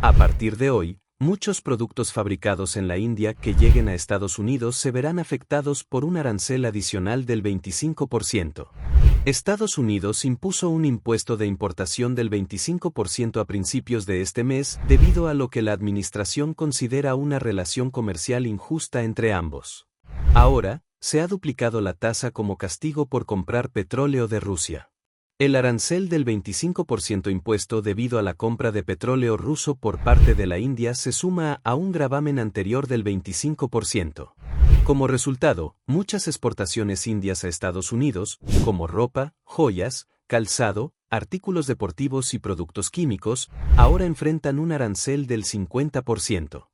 A partir de hoy, muchos productos fabricados en la India que lleguen a Estados Unidos se verán afectados por un arancel adicional del 25%. Estados Unidos impuso un impuesto de importación del 25% a principios de este mes debido a lo que la administración considera una relación comercial injusta entre ambos. Ahora, se ha duplicado la tasa como castigo por comprar petróleo de Rusia. El arancel del 25% impuesto debido a la compra de petróleo ruso por parte de la India se suma a un gravamen anterior del 25%. Como resultado, muchas exportaciones indias a Estados Unidos, como ropa, joyas, calzado, artículos deportivos y productos químicos, ahora enfrentan un arancel del 50%.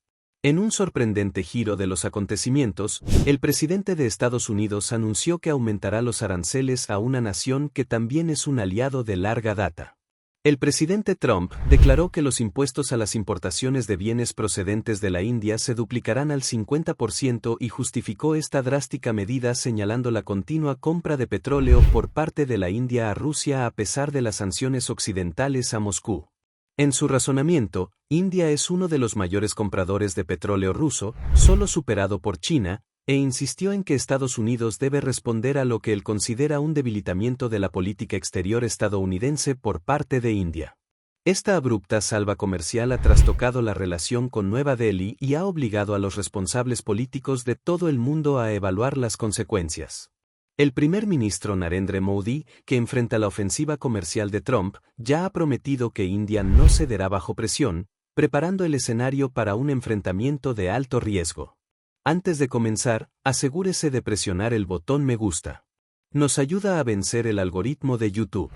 En un sorprendente giro de los acontecimientos, el presidente de Estados Unidos anunció que aumentará los aranceles a una nación que también es un aliado de larga data. El presidente Trump declaró que los impuestos a las importaciones de bienes procedentes de la India se duplicarán al 50% y justificó esta drástica medida señalando la continua compra de petróleo por parte de la India a Rusia a pesar de las sanciones occidentales a Moscú. En su razonamiento, India es uno de los mayores compradores de petróleo ruso, solo superado por China, e insistió en que Estados Unidos debe responder a lo que él considera un debilitamiento de la política exterior estadounidense por parte de India. Esta abrupta salva comercial ha trastocado la relación con Nueva Delhi y ha obligado a los responsables políticos de todo el mundo a evaluar las consecuencias. El primer ministro Narendra Modi, que enfrenta la ofensiva comercial de Trump, ya ha prometido que India no cederá bajo presión, preparando el escenario para un enfrentamiento de alto riesgo. Antes de comenzar, asegúrese de presionar el botón me gusta. Nos ayuda a vencer el algoritmo de YouTube.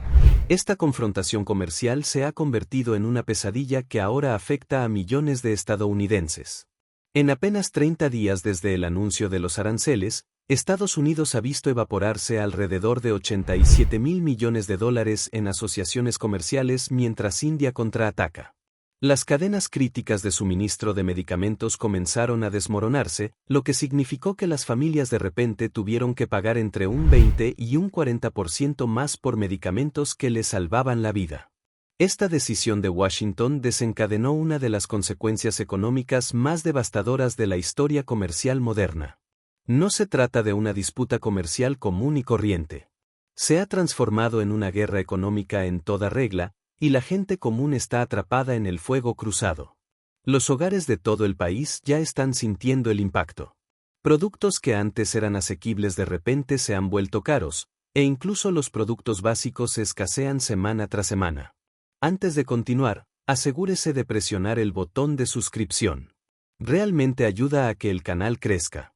Esta confrontación comercial se ha convertido en una pesadilla que ahora afecta a millones de estadounidenses. En apenas 30 días desde el anuncio de los aranceles, Estados Unidos ha visto evaporarse alrededor de $87 mil millones en asociaciones comerciales mientras India contraataca. Las cadenas críticas de suministro de medicamentos comenzaron a desmoronarse, lo que significó que las familias de repente tuvieron que pagar entre un 20 y un 40% más por medicamentos que les salvaban la vida. Esta decisión de Washington desencadenó una de las consecuencias económicas más devastadoras de la historia comercial moderna. No se trata de una disputa comercial común y corriente. Se ha transformado en una guerra económica en toda regla, y la gente común está atrapada en el fuego cruzado. Los hogares de todo el país ya están sintiendo el impacto. Productos que antes eran asequibles de repente se han vuelto caros, e incluso los productos básicos escasean semana tras semana. Antes de continuar, asegúrese de presionar el botón de suscripción. Realmente ayuda a que el canal crezca.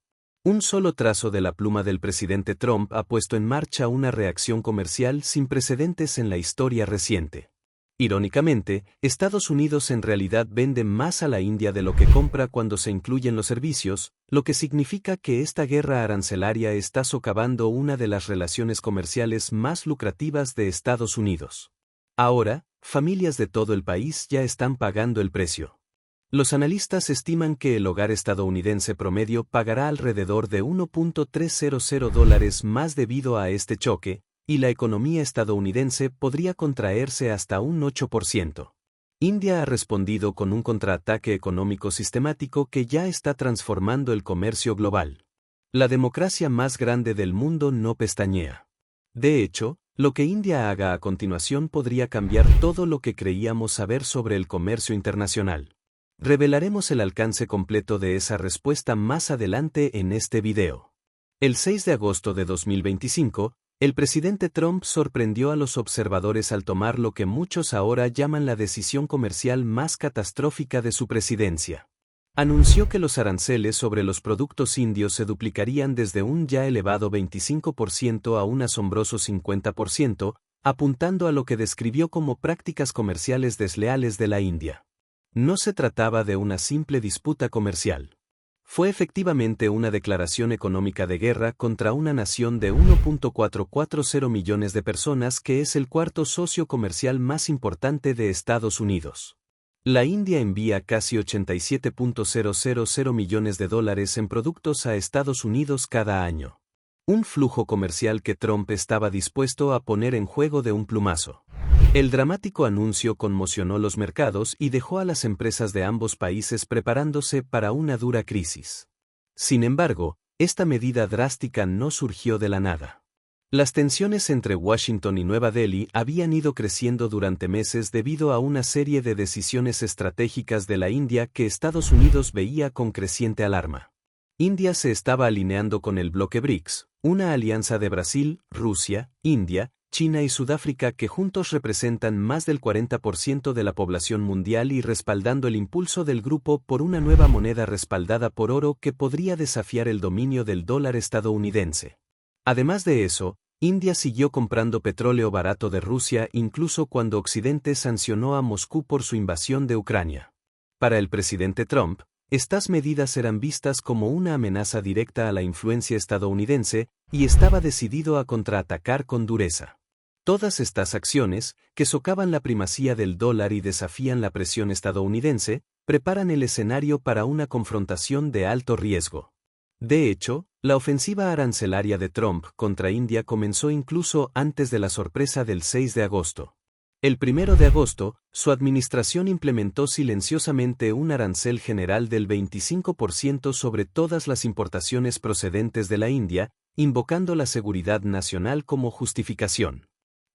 Un solo trazo de la pluma del presidente Trump ha puesto en marcha una reacción comercial sin precedentes en la historia reciente. Irónicamente, Estados Unidos en realidad vende más a la India de lo que compra cuando se incluyen los servicios, lo que significa que esta guerra arancelaria está socavando una de las relaciones comerciales más lucrativas de Estados Unidos. Ahora, familias de todo el país ya están pagando el precio. Los analistas estiman que el hogar estadounidense promedio pagará alrededor de $1.300 más debido a este choque, y la economía estadounidense podría contraerse hasta un 8%. India ha respondido con un contraataque económico sistemático que ya está transformando el comercio global. La democracia más grande del mundo no pestañea. De hecho, lo que India haga a continuación podría cambiar todo lo que creíamos saber sobre el comercio internacional. Revelaremos el alcance completo de esa respuesta más adelante en este video. El 6 de agosto de 2025, el presidente Trump sorprendió a los observadores al tomar lo que muchos ahora llaman la decisión comercial más catastrófica de su presidencia. Anunció que los aranceles sobre los productos indios se duplicarían desde un ya elevado 25% a un asombroso 50%, apuntando a lo que describió como prácticas comerciales desleales de la India. No se trataba de una simple disputa comercial. Fue efectivamente una declaración económica de guerra contra una nación de 1.440 millones de personas que es el cuarto socio comercial más importante de Estados Unidos. La India envía casi $87.000 millones en productos a Estados Unidos cada año. Un flujo comercial que Trump estaba dispuesto a poner en juego de un plumazo. El dramático anuncio conmocionó los mercados y dejó a las empresas de ambos países preparándose para una dura crisis. Sin embargo, esta medida drástica no surgió de la nada. Las tensiones entre Washington y Nueva Delhi habían ido creciendo durante meses debido a una serie de decisiones estratégicas de la India que Estados Unidos veía con creciente alarma. India se estaba alineando con el bloque BRICS, una alianza de Brasil, Rusia, India, China y Sudáfrica que juntos representan más del 40% de la población mundial y respaldando el impulso del grupo por una nueva moneda respaldada por oro que podría desafiar el dominio del dólar estadounidense. Además de eso, India siguió comprando petróleo barato de Rusia incluso cuando Occidente sancionó a Moscú por su invasión de Ucrania. Para el presidente Trump, estas medidas eran vistas como una amenaza directa a la influencia estadounidense y estaba decidido a contraatacar con dureza. Todas estas acciones, que socavan la primacía del dólar y desafían la presión estadounidense, preparan el escenario para una confrontación de alto riesgo. De hecho, la ofensiva arancelaria de Trump contra India comenzó incluso antes de la sorpresa del 6 de agosto. El 1 de agosto, su administración implementó silenciosamente un arancel general del 25% sobre todas las importaciones procedentes de la India, invocando la seguridad nacional como justificación.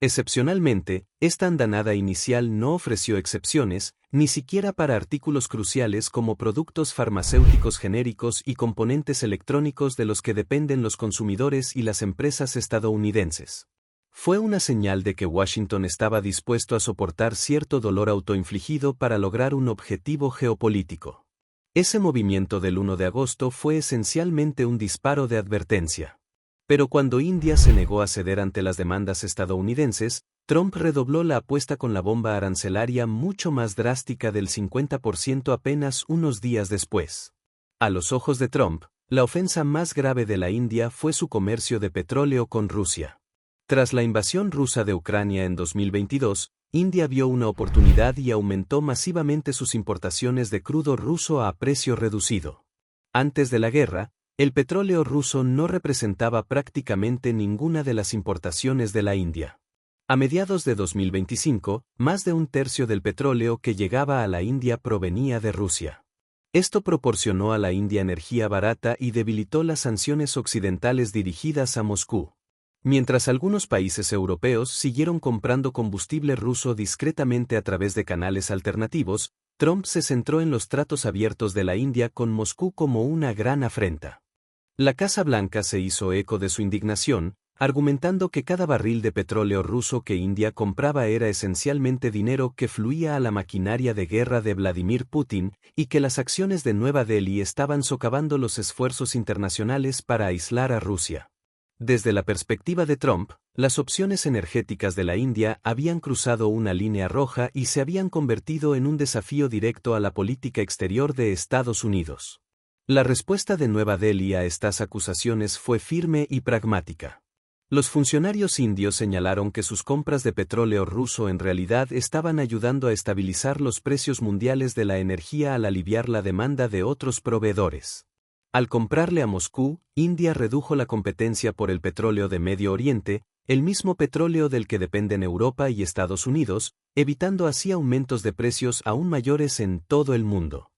Excepcionalmente, esta andanada inicial no ofreció excepciones, ni siquiera para artículos cruciales como productos farmacéuticos genéricos y componentes electrónicos de los que dependen los consumidores y las empresas estadounidenses. Fue una señal de que Washington estaba dispuesto a soportar cierto dolor autoinfligido para lograr un objetivo geopolítico. Ese movimiento del 1 de agosto fue esencialmente un disparo de advertencia. Pero cuando India se negó a ceder ante las demandas estadounidenses, Trump redobló la apuesta con la bomba arancelaria mucho más drástica del 50% apenas unos días después. A los ojos de Trump, la ofensa más grave de la India fue su comercio de petróleo con Rusia. Tras la invasión rusa de Ucrania en 2022, India vio una oportunidad y aumentó masivamente sus importaciones de crudo ruso a precio reducido. Antes de la guerra, el petróleo ruso no representaba prácticamente ninguna de las importaciones de la India. A mediados de 2025, más de un tercio del petróleo que llegaba a la India provenía de Rusia. Esto proporcionó a la India energía barata y debilitó las sanciones occidentales dirigidas a Moscú. Mientras algunos países europeos siguieron comprando combustible ruso discretamente a través de canales alternativos, Trump se centró en los tratos abiertos de la India con Moscú como una gran afrenta. La Casa Blanca se hizo eco de su indignación, argumentando que cada barril de petróleo ruso que India compraba era esencialmente dinero que fluía a la maquinaria de guerra de Vladimir Putin y que las acciones de Nueva Delhi estaban socavando los esfuerzos internacionales para aislar a Rusia. Desde la perspectiva de Trump, las opciones energéticas de la India habían cruzado una línea roja y se habían convertido en un desafío directo a la política exterior de Estados Unidos. La respuesta de Nueva Delhi a estas acusaciones fue firme y pragmática. Los funcionarios indios señalaron que sus compras de petróleo ruso en realidad estaban ayudando a estabilizar los precios mundiales de la energía al aliviar la demanda de otros proveedores. Al comprarle a Moscú, India redujo la competencia por el petróleo de Medio Oriente, el mismo petróleo del que dependen Europa y Estados Unidos, evitando así aumentos de precios aún mayores en todo el mundo.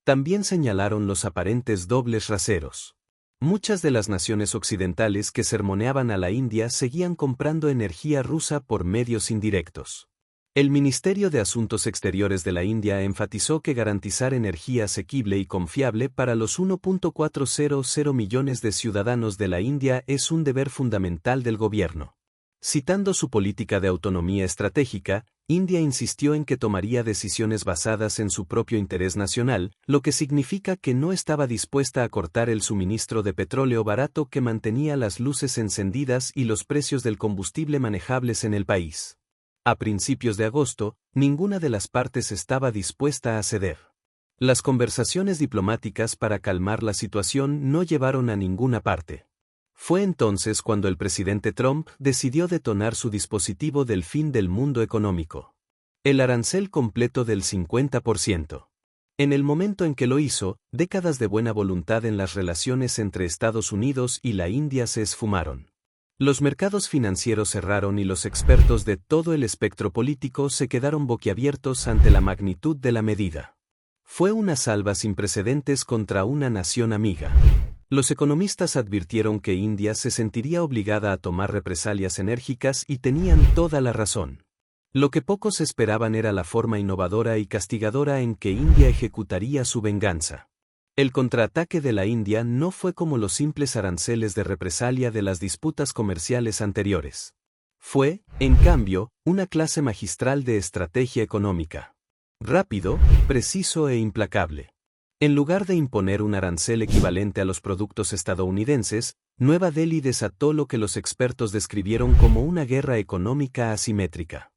También señalaron los aparentes dobles raseros. Muchas de las naciones occidentales que sermoneaban a la India seguían comprando energía rusa por medios indirectos. El Ministerio de Asuntos Exteriores de la India enfatizó que garantizar energía asequible y confiable para los 1.400 millones de ciudadanos de la India es un deber fundamental del gobierno. Citando su política de autonomía estratégica, India insistió en que tomaría decisiones basadas en su propio interés nacional, lo que significa que no estaba dispuesta a cortar el suministro de petróleo barato que mantenía las luces encendidas y los precios del combustible manejables en el país. A principios de agosto, ninguna de las partes estaba dispuesta a ceder. Las conversaciones diplomáticas para calmar la situación no llevaron a ninguna parte. Fue entonces cuando el presidente Trump decidió detonar su dispositivo del fin del mundo económico. El arancel completo del 50%. En el momento en que lo hizo, décadas de buena voluntad en las relaciones entre Estados Unidos y la India se esfumaron. Los mercados financieros cerraron y los expertos de todo el espectro político se quedaron boquiabiertos ante la magnitud de la medida. Fue una salva sin precedentes contra una nación amiga. Los economistas advirtieron que India se sentiría obligada a tomar represalias enérgicas y tenían toda la razón. Lo que pocos esperaban era la forma innovadora y castigadora en que India ejecutaría su venganza. El contraataque de la India no fue como los simples aranceles de represalia de las disputas comerciales anteriores. Fue, en cambio, una clase magistral de estrategia económica. Rápido, preciso e implacable. En lugar de imponer un arancel equivalente a los productos estadounidenses, Nueva Delhi desató lo que los expertos describieron como una guerra económica asimétrica.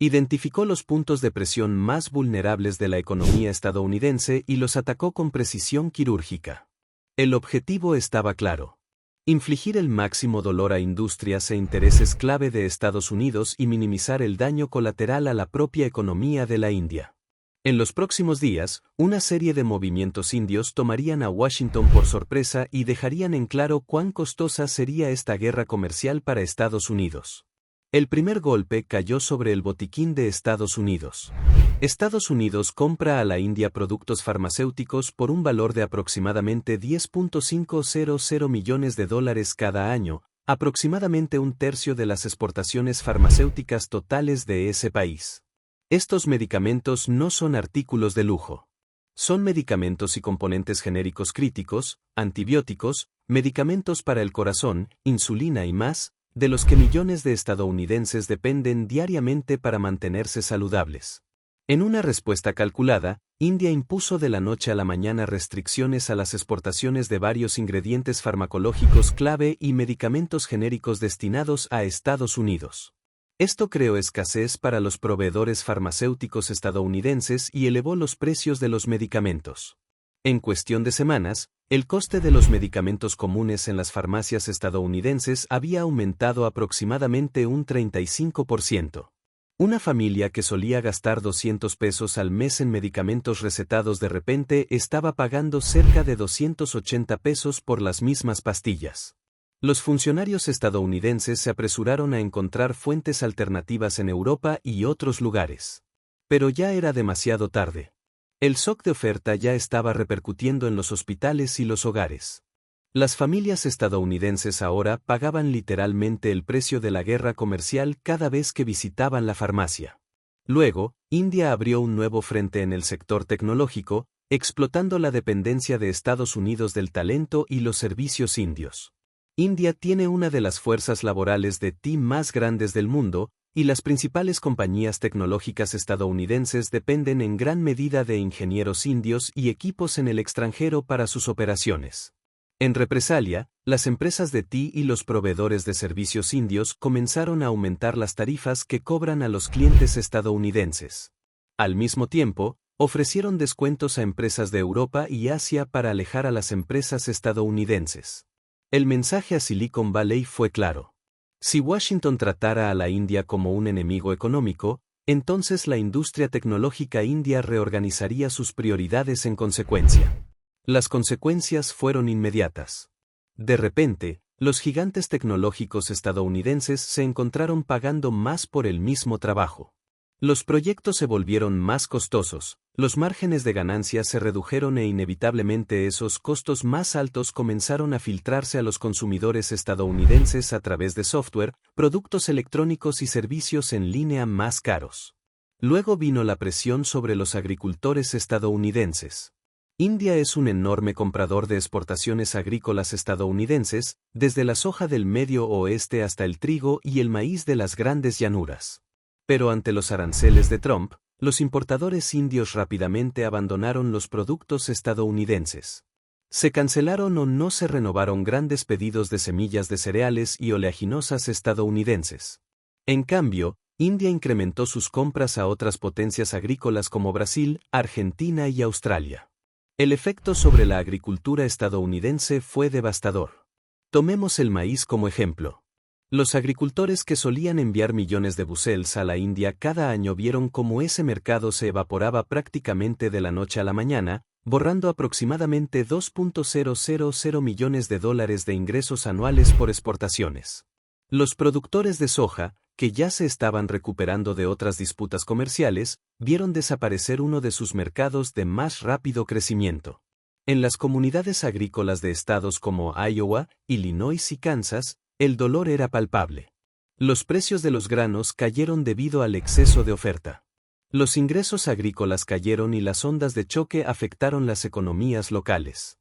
Identificó los puntos de presión más vulnerables de la economía estadounidense y los atacó con precisión quirúrgica. El objetivo estaba claro: infligir el máximo dolor a industrias e intereses clave de Estados Unidos y minimizar el daño colateral a la propia economía de la India. En los próximos días, una serie de movimientos indios tomarían a Washington por sorpresa y dejarían en claro cuán costosa sería esta guerra comercial para Estados Unidos. El primer golpe cayó sobre el botiquín de Estados Unidos. Estados Unidos compra a la India productos farmacéuticos por un valor de aproximadamente $10.500 millones cada año, aproximadamente un tercio de las exportaciones farmacéuticas totales de ese país. Estos medicamentos no son artículos de lujo. Son medicamentos y componentes genéricos críticos, antibióticos, medicamentos para el corazón, insulina y más, de los que millones de estadounidenses dependen diariamente para mantenerse saludables. En una respuesta calculada, India impuso de la noche a la mañana restricciones a las exportaciones de varios ingredientes farmacológicos clave y medicamentos genéricos destinados a Estados Unidos. Esto creó escasez para los proveedores farmacéuticos estadounidenses y elevó los precios de los medicamentos. En cuestión de semanas, el coste de los medicamentos comunes en las farmacias estadounidenses había aumentado aproximadamente un 35%. Una familia que solía gastar $200 al mes en medicamentos recetados de repente estaba pagando cerca de $280 por las mismas pastillas. Los funcionarios estadounidenses se apresuraron a encontrar fuentes alternativas en Europa y otros lugares. Pero ya era demasiado tarde. El shock de oferta ya estaba repercutiendo en los hospitales y los hogares. Las familias estadounidenses ahora pagaban literalmente el precio de la guerra comercial cada vez que visitaban la farmacia. Luego, India abrió un nuevo frente en el sector tecnológico, explotando la dependencia de Estados Unidos del talento y los servicios indios. India tiene una de las fuerzas laborales de TI más grandes del mundo, y las principales compañías tecnológicas estadounidenses dependen en gran medida de ingenieros indios y equipos en el extranjero para sus operaciones. En represalia, las empresas de TI y los proveedores de servicios indios comenzaron a aumentar las tarifas que cobran a los clientes estadounidenses. Al mismo tiempo, ofrecieron descuentos a empresas de Europa y Asia para alejar a las empresas estadounidenses. El mensaje a Silicon Valley fue claro. Si Washington tratara a la India como un enemigo económico, entonces la industria tecnológica india reorganizaría sus prioridades en consecuencia. Las consecuencias fueron inmediatas. De repente, los gigantes tecnológicos estadounidenses se encontraron pagando más por el mismo trabajo. Los proyectos se volvieron más costosos, los márgenes de ganancia se redujeron e inevitablemente esos costos más altos comenzaron a filtrarse a los consumidores estadounidenses a través de software, productos electrónicos y servicios en línea más caros. Luego vino la presión sobre los agricultores estadounidenses. India es un enorme comprador de exportaciones agrícolas estadounidenses, desde la soja del Medio Oeste hasta el trigo y el maíz de las grandes llanuras. Pero ante los aranceles de Trump, los importadores indios rápidamente abandonaron los productos estadounidenses. Se cancelaron o no se renovaron grandes pedidos de semillas de cereales y oleaginosas estadounidenses. En cambio, India incrementó sus compras a otras potencias agrícolas como Brasil, Argentina y Australia. El efecto sobre la agricultura estadounidense fue devastador. Tomemos el maíz como ejemplo. Los agricultores que solían enviar millones de bushels a la India cada año vieron cómo ese mercado se evaporaba prácticamente de la noche a la mañana, borrando aproximadamente $2.000 millones de ingresos anuales por exportaciones. Los productores de soja, que ya se estaban recuperando de otras disputas comerciales, vieron desaparecer uno de sus mercados de más rápido crecimiento. En las comunidades agrícolas de estados como Iowa, Illinois y Kansas, el dolor era palpable. Los precios de los granos cayeron debido al exceso de oferta. Los ingresos agrícolas cayeron y las ondas de choque afectaron las economías locales.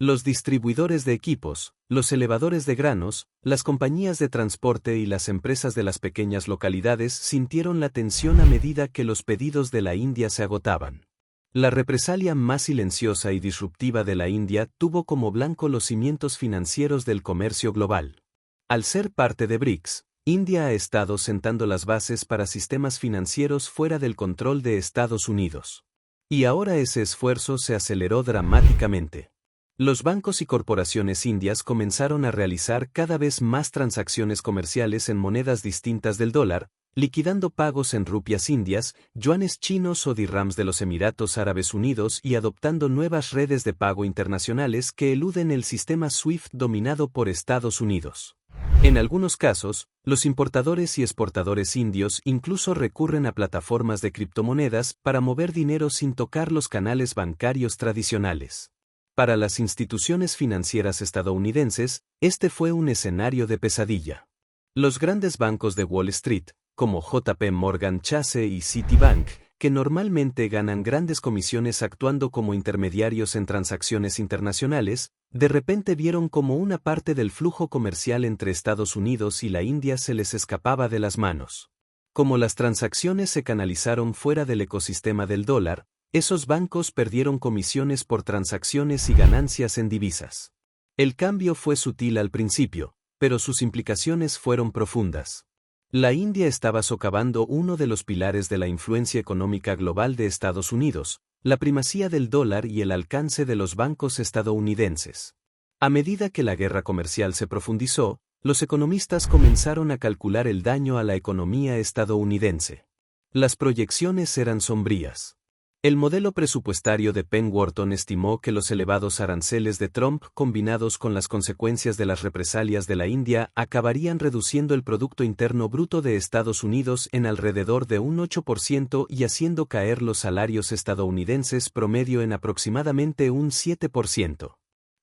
Los distribuidores de equipos, los elevadores de granos, las compañías de transporte y las empresas de las pequeñas localidades sintieron la tensión a medida que los pedidos de la India se agotaban. La represalia más silenciosa y disruptiva de la India tuvo como blanco los cimientos financieros del comercio global. Al ser parte de BRICS, India ha estado sentando las bases para sistemas financieros fuera del control de Estados Unidos. Y ahora ese esfuerzo se aceleró dramáticamente. Los bancos y corporaciones indias comenzaron a realizar cada vez más transacciones comerciales en monedas distintas del dólar, liquidando pagos en rupias indias, yuanes chinos o dirhams de los Emiratos Árabes Unidos y adoptando nuevas redes de pago internacionales que eluden el sistema SWIFT dominado por Estados Unidos. En algunos casos, los importadores y exportadores indios incluso recurren a plataformas de criptomonedas para mover dinero sin tocar los canales bancarios tradicionales. Para las instituciones financieras estadounidenses, este fue un escenario de pesadilla. Los grandes bancos de Wall Street, como JP Morgan Chase y Citibank, que normalmente ganan grandes comisiones actuando como intermediarios en transacciones internacionales, de repente vieron como una parte del flujo comercial entre Estados Unidos y la India se les escapaba de las manos. Como las transacciones se canalizaron fuera del ecosistema del dólar, esos bancos perdieron comisiones por transacciones y ganancias en divisas. El cambio fue sutil al principio, pero sus implicaciones fueron profundas. La India estaba socavando uno de los pilares de la influencia económica global de Estados Unidos, la primacía del dólar y el alcance de los bancos estadounidenses. A medida que la guerra comercial se profundizó, los economistas comenzaron a calcular el daño a la economía estadounidense. Las proyecciones eran sombrías. El modelo presupuestario de Penn Wharton estimó que los elevados aranceles de Trump combinados con las consecuencias de las represalias de la India acabarían reduciendo el Producto Interno Bruto de Estados Unidos en alrededor de un 8% y haciendo caer los salarios estadounidenses promedio en aproximadamente un 7%.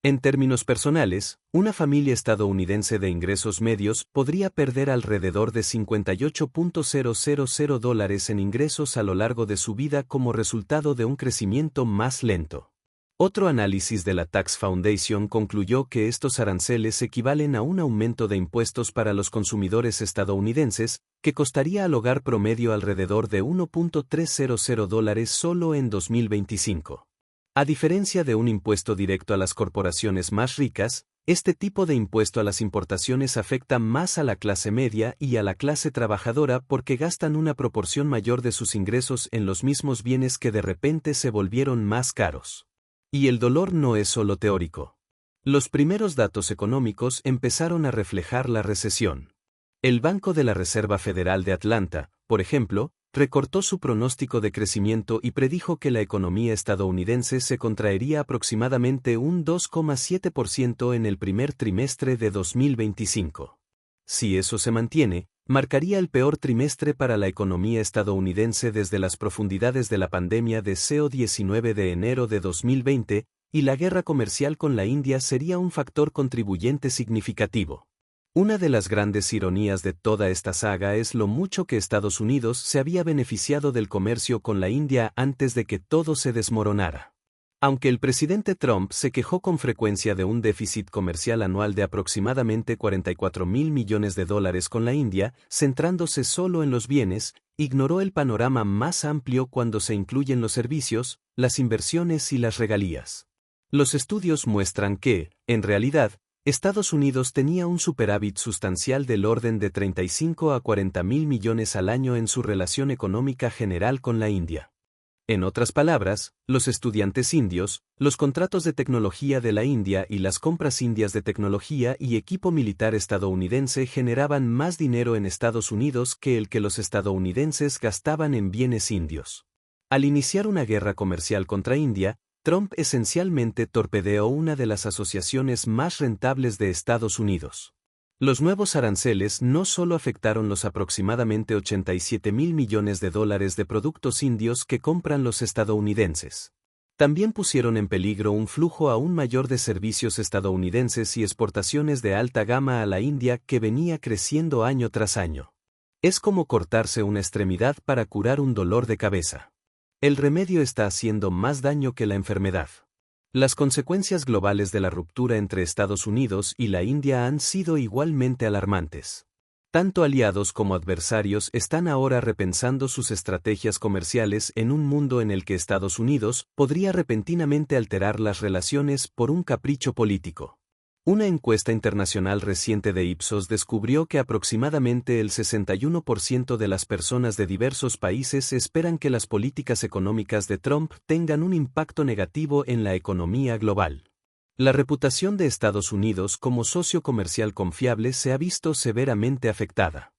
En términos personales, una familia estadounidense de ingresos medios podría perder alrededor de $58.000 en ingresos a lo largo de su vida como resultado de un crecimiento más lento. Otro análisis de la Tax Foundation concluyó que estos aranceles equivalen a un aumento de impuestos para los consumidores estadounidenses, que costaría al hogar promedio alrededor de $1.300 solo en 2025. A diferencia de un impuesto directo a las corporaciones más ricas, este tipo de impuesto a las importaciones afecta más a la clase media y a la clase trabajadora porque gastan una proporción mayor de sus ingresos en los mismos bienes que de repente se volvieron más caros. Y el dolor no es solo teórico. Los primeros datos económicos empezaron a reflejar la recesión. El Banco de la Reserva Federal de Atlanta, por ejemplo, recortó su pronóstico de crecimiento y predijo que la economía estadounidense se contraería aproximadamente un 2,7% en el primer trimestre de 2025. Si eso se mantiene, marcaría el peor trimestre para la economía estadounidense desde las profundidades de la pandemia de COVID-19 de enero de 2020, y la guerra comercial con la India sería un factor contribuyente significativo. Una de las grandes ironías de toda esta saga es lo mucho que Estados Unidos se había beneficiado del comercio con la India antes de que todo se desmoronara. Aunque el presidente Trump se quejó con frecuencia de un déficit comercial anual de aproximadamente $44,000 millones con la India, centrándose solo en los bienes, ignoró el panorama más amplio cuando se incluyen los servicios, las inversiones y las regalías. Los estudios muestran que, en realidad, Estados Unidos tenía un superávit sustancial del orden de 35 a 40 mil millones al año en su relación económica general con la India. En otras palabras, los estudiantes indios, los contratos de tecnología de la India y las compras indias de tecnología y equipo militar estadounidense generaban más dinero en Estados Unidos que el que los estadounidenses gastaban en bienes indios. Al iniciar una guerra comercial contra India, Trump esencialmente torpedeó una de las asociaciones más rentables de Estados Unidos. Los nuevos aranceles no solo afectaron los aproximadamente 87.000 millones de dólares de productos indios que compran los estadounidenses. También pusieron en peligro un flujo aún mayor de servicios estadounidenses y exportaciones de alta gama a la India que venía creciendo año tras año. Es como cortarse una extremidad para curar un dolor de cabeza. El remedio está haciendo más daño que la enfermedad. Las consecuencias globales de la ruptura entre Estados Unidos y la India han sido igualmente alarmantes. Tanto aliados como adversarios están ahora repensando sus estrategias comerciales en un mundo en el que Estados Unidos podría repentinamente alterar las relaciones por un capricho político. Una encuesta internacional reciente de Ipsos descubrió que aproximadamente el 61% de las personas de diversos países esperan que las políticas económicas de Trump tengan un impacto negativo en la economía global. La reputación de Estados Unidos como socio comercial confiable se ha visto severamente afectada.